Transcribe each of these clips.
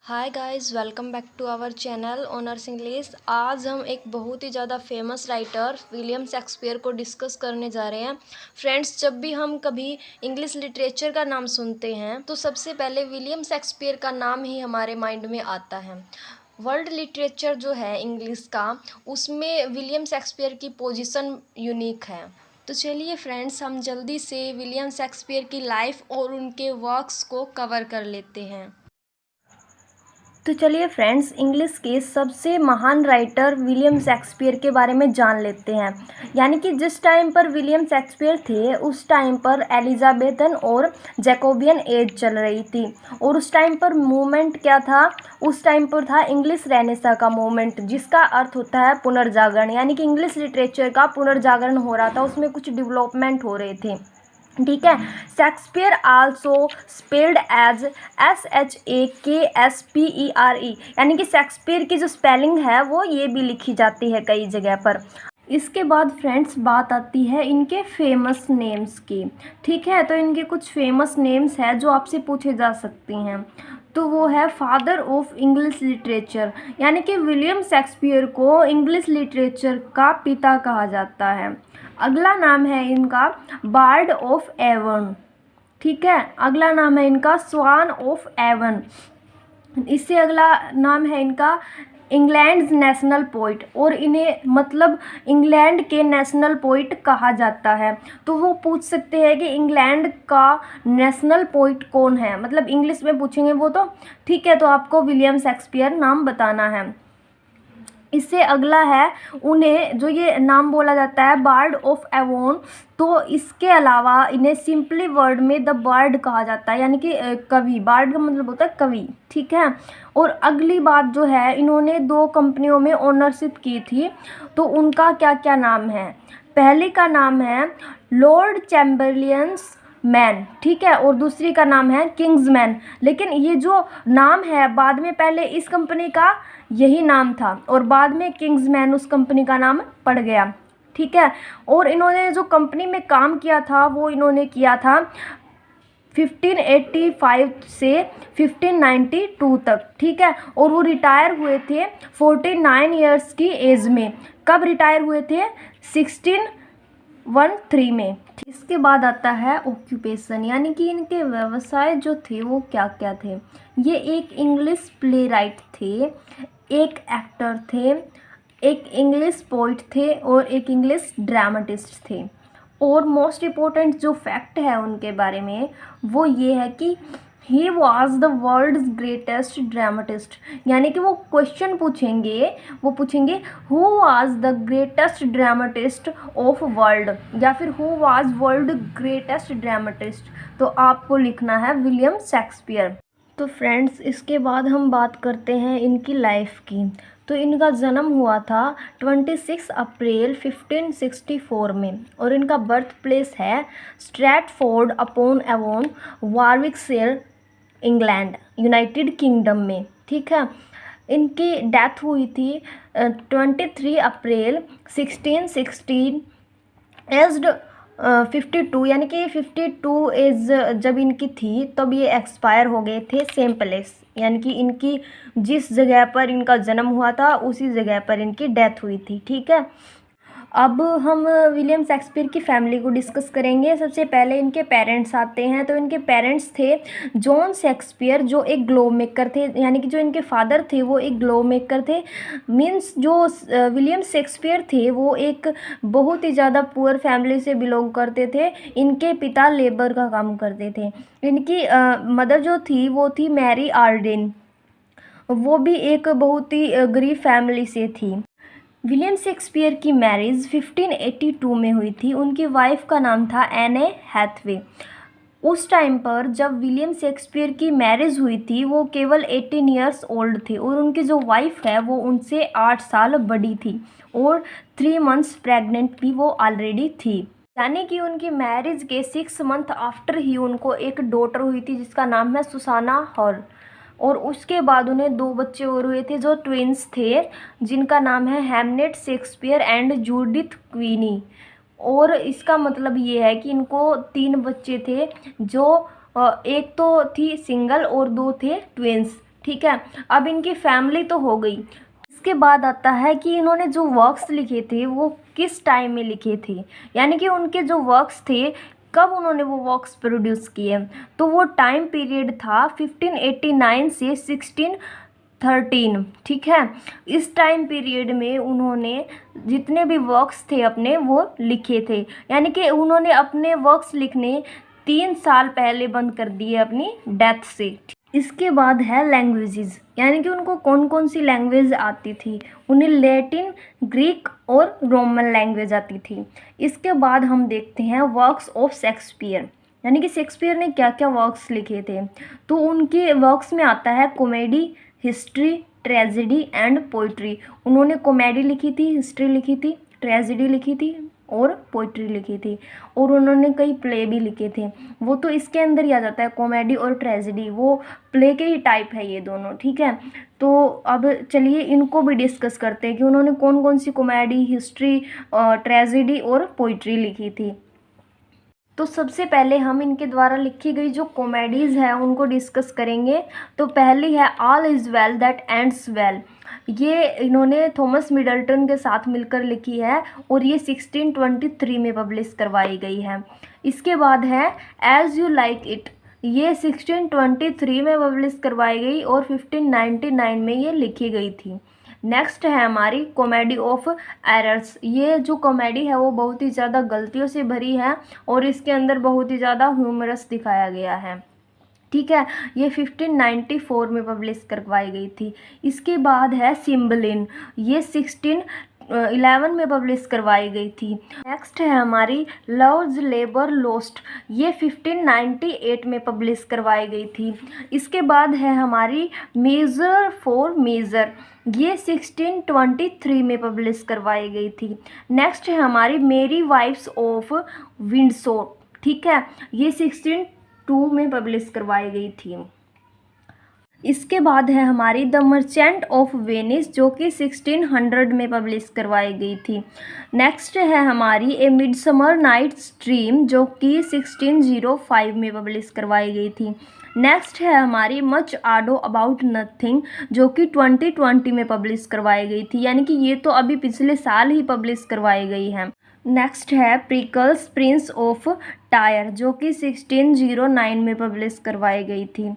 Hi guys, welcome back to our channel honours English. आज हम एक बहुत ही ज़्यादा फेमस राइटर विलियम शेक्सपियर को डिस्कस करने जा रहे हैं। फ्रेंड्स, जब भी हम कभी इंग्लिश लिटरेचर का नाम सुनते हैं तो सबसे पहले विलियम शेक्सपियर का नाम ही हमारे माइंड में आता है। वर्ल्ड लिटरेचर जो है इंग्लिश का, उसमें विलियम शेक्सपियर की पोजीशन यूनिक है। तो चलिए फ्रेंड्स, हम जल्दी से विलियम शेक्सपियर की लाइफ और उनके वर्क्स को कवर कर लेते हैं। तो चलिए फ्रेंड्स, इंग्लिश के सबसे महान राइटर विलियम शेक्सपियर के बारे में जान लेते हैं। यानी कि जिस टाइम पर विलियम शेक्सपियर थे उस टाइम पर एलिजाबेथन और जैकोबियन एज चल रही थी। और उस टाइम पर मूवमेंट क्या था? उस टाइम पर था इंग्लिश रेनेसा का मूवमेंट, जिसका अर्थ होता है पुनर्जागरण। यानी कि इंग्लिश लिटरेचर का पुनर्जागरण हो रहा था, उसमें कुछ डेवलपमेंट हो रहे थे। ठीक है। Shakespeare also spelled as SHAKSPERE, यानी कि शेक्सपियर की जो स्पेलिंग है वो ये भी लिखी जाती है कई जगह पर। इसके बाद फ्रेंड्स बात आती है इनके फेमस नेम्स की। ठीक है, तो इनके कुछ फेमस नेम्स हैं जो आपसे पूछे जा सकती हैं। तो वो है फादर ऑफ इंग्लिश लिटरेचर, यानी कि विलियम शेक्सपियर को इंग्लिश लिटरेचर का पिता कहा जाता है। अगला नाम है इनका बार्ड ऑफ एवन। ठीक है, अगला नाम है इनका स्वान ऑफ एवन। इससे अगला नाम है इनका इंग्लैंड नेशनल पोइट, और इन्हें मतलब इंग्लैंड के नेशनल पोइट कहा जाता है। तो वो पूछ सकते हैं कि इंग्लैंड का नेशनल पोइट कौन है, मतलब इंग्लिश में पूछेंगे वो तो। ठीक है, तो आपको विलियम शेक्सपियर नाम बताना है। इससे अगला है उन्हें जो ये नाम बोला जाता है बार्ड ऑफ एवोन, तो इसके अलावा इन्हें सिंपली वर्ड में द बर्ड कहा जाता है, यानी कि कवि। बार्ड का मतलब होता है कवि। ठीक है। और अगली बात जो है, इन्होंने 2 कंपनियों में ओनरशिप की थी, तो उनका क्या क्या नाम है? पहले का नाम है लॉर्ड चैम्बरलियंस मैन। ठीक है, और दूसरी का नाम है किंग्समैन। लेकिन ये जो नाम है बाद में, पहले इस कंपनी का यही नाम था और बाद में किंग्समैन उस कंपनी का नाम पड़ गया। ठीक है। और इन्होंने जो कंपनी में काम किया था वो इन्होंने किया था 1585 से 1592 तक। ठीक है। और वो रिटायर हुए थे 49 ईयर्स की एज में। कब रिटायर हुए थे? 1613 में। इसके बाद आता है ऑक्यूपेशन, यानी कि इनके व्यवसाय जो थे वो क्या क्या थे। ये एक इंग्लिश प्ले राइट थे, एक एक्टर थे, एक इंग्लिश पोइट थे और एक इंग्लिश ड्रामेटिस्ट थे। और मोस्ट इम्पोर्टेंट जो फैक्ट है उनके बारे में वो ये है कि he was the world's greatest dramatist. यानी कि वो क्वेश्चन पूछेंगे, वो पूछेंगे who was the greatest dramatist of world, या फिर who was world greatest dramatist, तो आपको लिखना है विलियम शेक्सपियर। तो फ्रेंड्स, इसके बाद हम बात करते हैं इनकी लाइफ की। तो इनका जन्म हुआ था 26 अप्रैल 1564 में, और इनका बर्थ प्लेस है Stratford upon Avon, Warwickshire, England, United kingdom में। ठीक है। इनकी डेथ हुई थी 23 अप्रैल 1616 एज्ड 52, यानी कि 52 एज जब इनकी थी तब ये एक्सपायर हो गए थे सेम प्लेस, यानी कि इनकी जिस जगह पर इनका जन्म हुआ था उसी जगह पर इनकी डेथ हुई थी। ठीक है। अब हम विलियम शेक्सपियर की फैमिली को डिस्कस करेंगे। सबसे पहले इनके पेरेंट्स आते हैं। तो इनके पेरेंट्स थे जॉन शेक्सपियर, जो एक ग्लोब मेकर थे, यानी कि जो इनके फादर थे वो एक ग्लोब मेकर थे। मीन्स जो विलियम शेक्सपियर थे वो एक बहुत ही ज़्यादा पुअर फैमिली से बिलोंग करते थे। इनके पिता लेबर का काम करते थे। इनकी मदर जो थी वो थी मैरी आर्डेन, वो भी एक बहुत ही गरीब फैमिली से थी। विलियम शेक्सपियर की मैरिज 1582 में हुई थी। उनकी वाइफ का नाम था एने हैथवे। उस टाइम पर जब विलियम शेक्सपियर की मैरिज हुई थी वो केवल 18 ईयर्स ओल्ड थे, और उनकी जो वाइफ है वो उनसे 8 साल बड़ी थी, और 3 मंथ्स प्रेग्नेंट भी वो ऑलरेडी थी। यानी कि उनकी मैरिज के 6 मंथ आफ्टर ही उनको एक डॉटर हुई थी जिसका नाम है सुसाना हॉल। और उसके बाद उन्हें 2 बच्चे और हुए थे जो ट्विंस थे, जिनका नाम है हैमनेट शेक्सपियर एंड जूडिथ क्वीनी। और इसका मतलब ये है कि इनको 3 बच्चे थे, जो एक तो थी सिंगल और 2 थे ट्विंस। ठीक है। अब इनकी फैमिली तो हो गई। इसके बाद आता है कि इन्होंने जो वर्क्स लिखे थे वो किस टाइम में लिखे थे, यानी कि उनके जो वर्क्स थे कब उन्होंने वो वर्क्स प्रोड्यूस किए। तो वो टाइम पीरियड था 1589 से 1613, ठीक है। इस टाइम पीरियड में उन्होंने जितने भी वर्क्स थे अपने वो लिखे थे, यानी कि उन्होंने अपने वर्क्स लिखने 3 साल पहले बंद कर दिए अपनी डेथ से। इसके बाद है लैंग्वेजेस, यानी कि उनको कौन कौन सी लैंग्वेज आती थी। उन्हें लैटिन, ग्रीक और रोमन लैंग्वेज आती थी। इसके बाद हम देखते हैं वर्क्स ऑफ शेक्सपियर, यानी कि शेक्सपियर ने क्या क्या वर्क्स लिखे थे। तो उनके वर्क्स में आता है comedy, history, tragedy and poetry. उन्होंने कॉमेडी लिखी थी, हिस्ट्री लिखी थी, ट्रेजेडी लिखी थी और पोइट्री लिखी थी, और उन्होंने कई प्ले भी लिखे थे। वो तो इसके अंदर ही आ जाता है, कॉमेडी और ट्रेजेडी, वो प्ले के ही टाइप है ये दोनों, ठीक है। तो अब चलिए इनको भी डिस्कस करते हैं कि उन्होंने कौन कौन सी कॉमेडी, हिस्ट्री, ट्रेजेडी और पोइट्री लिखी थी। तो सबसे पहले हम इनके द्वारा लिखी गई जो कॉमेडीज़ है उनको डिस्कस करेंगे। तो पहली है all is well that ends well. ये इन्होंने थॉमस मिडल्टन के साथ मिलकर लिखी है और ये 1623 में पब्लिश करवाई गई है। इसके बाद है एज़ यू लाइक इट। ये 1623 में पब्लिश करवाई गई और 1599 में ये लिखी गई थी। नेक्स्ट है हमारी कॉमेडी ऑफ एरर्स। ये जो कॉमेडी है वो बहुत ही ज़्यादा गलतियों से भरी है और इसके अंदर बहुत ही ज़्यादा ह्यूमरस दिखाया गया है, ठीक है। ये 1594 में पब्लिश करवाई गई थी। इसके बाद है सिम्बलिन। ये 1611 में पब्लिश करवाई गई थी। नेक्स्ट है हमारी लव्स लेबर लोस्ट। ये 1598 में पब्लिश करवाई गई थी। इसके बाद है हमारी मेजर फॉर मेजर। ये 1623 में पब्लिश करवाई गई थी। नेक्स्ट है हमारी मेरी वाइफ्स ऑफ विंडसोर, ठीक है। ये 1602 में पब्लिश करवाई गई थी। इसके बाद है हमारी द मर्चेंट ऑफ वेनिस जो कि 1600 में पब्लिश करवाई गई थी। नेक्स्ट है हमारी ए मिडसमर नाइट्स ड्रीम जो कि 1605 में पब्लिश करवाई गई थी। नेक्स्ट है हमारी मच आडो अबाउट नथिंग जो कि 2020 में पब्लिश करवाई गई थी, यानी कि ये तो अभी पिछले साल ही पब्लिश करवाई गई है। नेक्स्ट है प्रिकल्स प्रिंस ऑफ टायर जो कि 1609 में पब्लिश करवाई गई थी।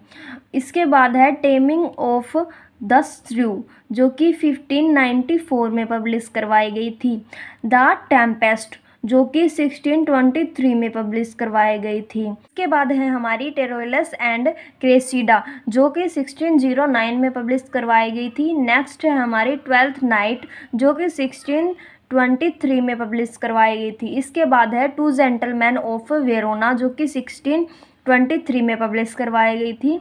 इसके बाद है टेमिंग ऑफ द श्रू जो कि 1594 में पब्लिश करवाई गई थी। द टेम्पेस्ट जो कि 1623 में पब्लिश करवाई गई थी। इसके बाद है हमारी टेरोलस एंड क्रेसिडा जो कि 1609 में पब्लिश करवाई गई थी। नेक्स्ट है हमारी ट्वेल्थ नाइट जो कि 1623 में पब्लिश करवाई गई थी। इसके बाद है टू जेंटलमैन ऑफ वेरोना जो कि 1623 में पब्लिश करवाई गई थी।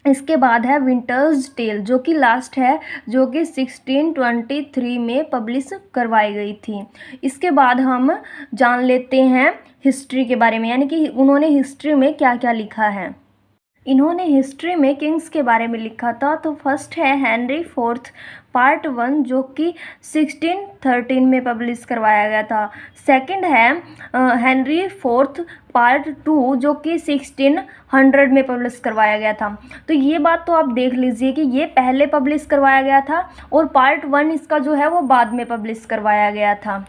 इसके बाद है विंटर्स टेल जो कि लास्ट है जो कि 1623 में पब्लिश करवाई गई थी। इसके बाद हम जान लेते हैं हिस्ट्री के बारे में, यानी कि उन्होंने हिस्ट्री में क्या क्या लिखा है। इन्होंने हिस्ट्री में किंग्स के बारे में लिखा था। तो फर्स्ट है हेनरी फोर्थ पार्ट 1 जो कि 1613 में पब्लिश करवाया गया था। सेकंड है हेनरी फोर्थ पार्ट 2 जो कि 1600 में पब्लिश करवाया गया था। तो ये बात तो आप देख लीजिए कि ये पहले पब्लिश करवाया गया था और पार्ट 1 इसका जो है वो बाद में पब्लिश करवाया गया था।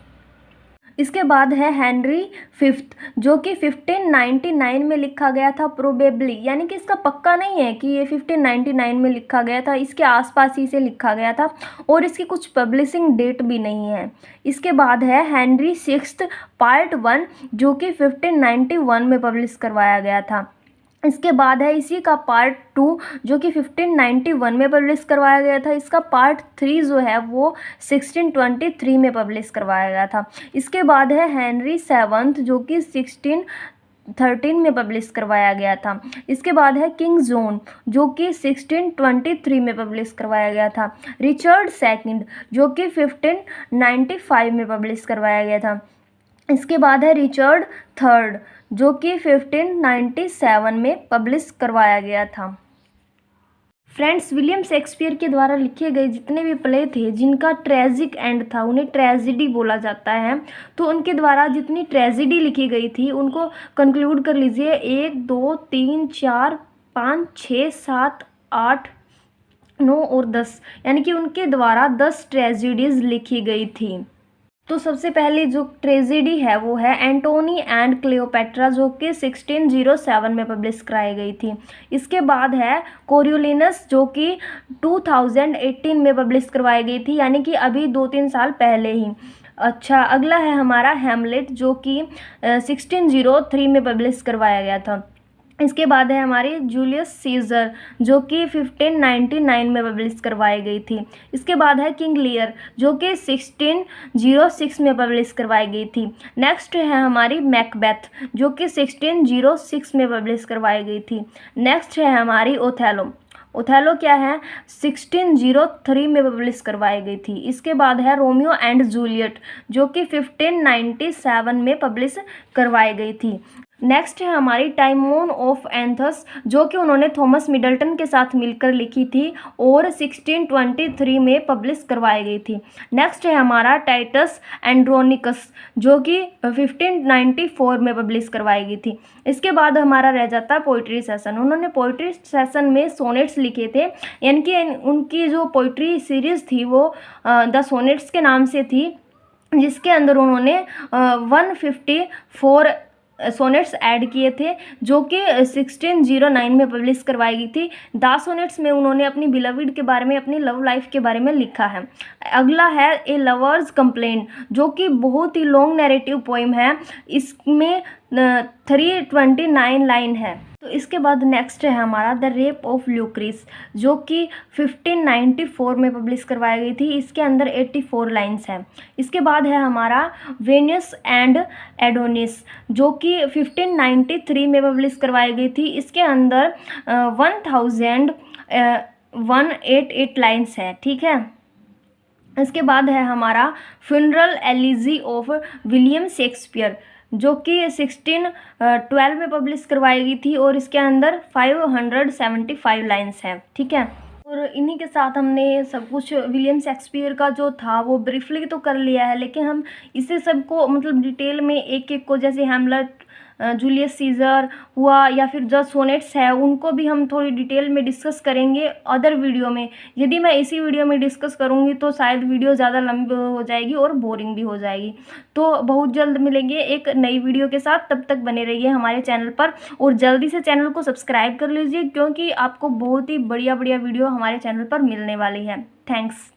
इसके बाद है हेनरी फिफ्थ जो कि 1599 में लिखा गया था प्रोबेबली, यानी कि इसका पक्का नहीं है कि ये 1599 में लिखा गया था, इसके आसपास ही से लिखा गया था और इसकी कुछ पब्लिशिंग डेट भी नहीं है। इसके बाद है हेनरी सिक्स्थ पार्ट 1 जो कि 1591 में पब्लिश करवाया गया था। इसके बाद है इसी का पार्ट 2 जो कि 1591 में पब्लिश करवाया गया था। इसका पार्ट 3 जो है वो 1623 में पब्लिश करवाया गया था। इसके बाद है हेनरी सेवन्थ जो कि 1613 में पब्लिश करवाया गया था। इसके बाद है किंग जॉन जो कि 1623 में पब्लिश करवाया गया था। रिचर्ड सेकंड जो कि 1595 में पब्लिश करवाया गया था। इसके बाद है रिचर्ड थर्ड जो कि 1597 में पब्लिश करवाया गया था। फ्रेंड्स, विलियम शेक्सपियर के द्वारा लिखे गए जितने भी प्ले थे जिनका ट्रेजिक एंड था उन्हें ट्रेजिडी बोला जाता है। तो उनके द्वारा जितनी ट्रेजिडी लिखी गई थी उनको कंक्लूड कर लीजिए 1 2 3 4 5 6 7 8 9 और 10 यानी कि उनके द्वारा 10 ट्रेजेडीज लिखी गई थी। तो सबसे पहली जो ट्रेजेडी है वो है एंटोनी एंड क्लियोपेट्रा, जो कि 1607 में पब्लिश कराई गई थी। इसके बाद है कोरियोलिनस, जो कि 2018 में पब्लिश करवाई गई थी, यानी कि अभी 2-3 साल पहले ही। अच्छा, अगला है हमारा हैमलेट, जो कि 1603 में पब्लिश करवाया गया था। इसके बाद है हमारी जूलियस सीजर, जो कि 1599 में पब्लिश करवाई गई थी। इसके बाद है किंग लियर, जो कि 1606 में पब्लिश करवाई गई थी। नेक्स्ट है हमारी मैकबेथ, जो कि 1606 में पब्लिश करवाई गई थी। नेक्स्ट है हमारी ओथेलो। ओथेलो क्या है, 1603 में पब्लिश करवाई गई थी। इसके बाद है रोमियो एंड जूलियट, जो कि 1597 में पब्लिश करवाई गई थी। नेक्स्ट है हमारी टाइमोन ऑफ एंथस, जो कि उन्होंने थॉमस मिडल्टन के साथ मिलकर लिखी थी और 1623 में पब्लिश करवाई गई थी। नेक्स्ट है हमारा टाइटस एंड्रोनिकस, जो कि 1594 में पब्लिश करवाई गई थी। इसके बाद हमारा रह जाता है पोइट्री सेशन। उन्होंने पोइट्री सेशन में सोनेट्स लिखे थे, यानी कि उनकी जो पोइट्री सीरीज़ थी वो द सोनेट्स के नाम से थी, जिसके अंदर उन्होंने 154 सोनेट्स ऐड किए थे, जो कि 1609 में पब्लिश करवाई गई थी। द सोनेट्स में उन्होंने अपनी बिलविड के बारे में, अपनी लव लाइफ के बारे में लिखा है। अगला है ए लवर्स कंप्लेंट, जो कि बहुत ही लॉन्ग नैरेटिव पोइम है। इसमें 329 लाइन है। तो इसके बाद नेक्स्ट है हमारा द रेप ऑफ ल्यूक्रिस, जो कि 1594 में पब्लिश करवाई गई थी। इसके अंदर 84 लाइन्स हैं। इसके बाद है हमारा वेनियस एंड एडोनिस, जो कि 1593 में पब्लिश करवाई गई थी। इसके अंदर 1188 लाइन्स है, ठीक है। इसके बाद है हमारा funeral elegy of William Shakespeare, जो कि 1612 में पब्लिश करवाई गई थी और इसके अंदर 575 लाइन्स हैं, ठीक है। और इन्हीं के साथ हमने सब कुछ विलियम शेक्सपियर का जो था वो ब्रीफली तो कर लिया है, लेकिन हम इसे सबको मतलब डिटेल में एक एक को, जैसे हैमलेट, जूलियस सीजर हुआ या फिर जो सोनेट्स है, उनको भी हम थोड़ी डिटेल में डिस्कस करेंगे अदर वीडियो में। यदि मैं इसी वीडियो में डिस्कस करूँगी तो शायद वीडियो ज़्यादा लंबी हो जाएगी और बोरिंग भी हो जाएगी। तो बहुत जल्द मिलेंगे एक नई वीडियो के साथ, तब तक बने रहिए हमारे चैनल पर और जल्दी से चैनल को सब्सक्राइब कर लीजिए, क्योंकि आपको बहुत ही बढ़िया बढ़िया वीडियो हमारे चैनल पर मिलने वाली है। थैंक्स।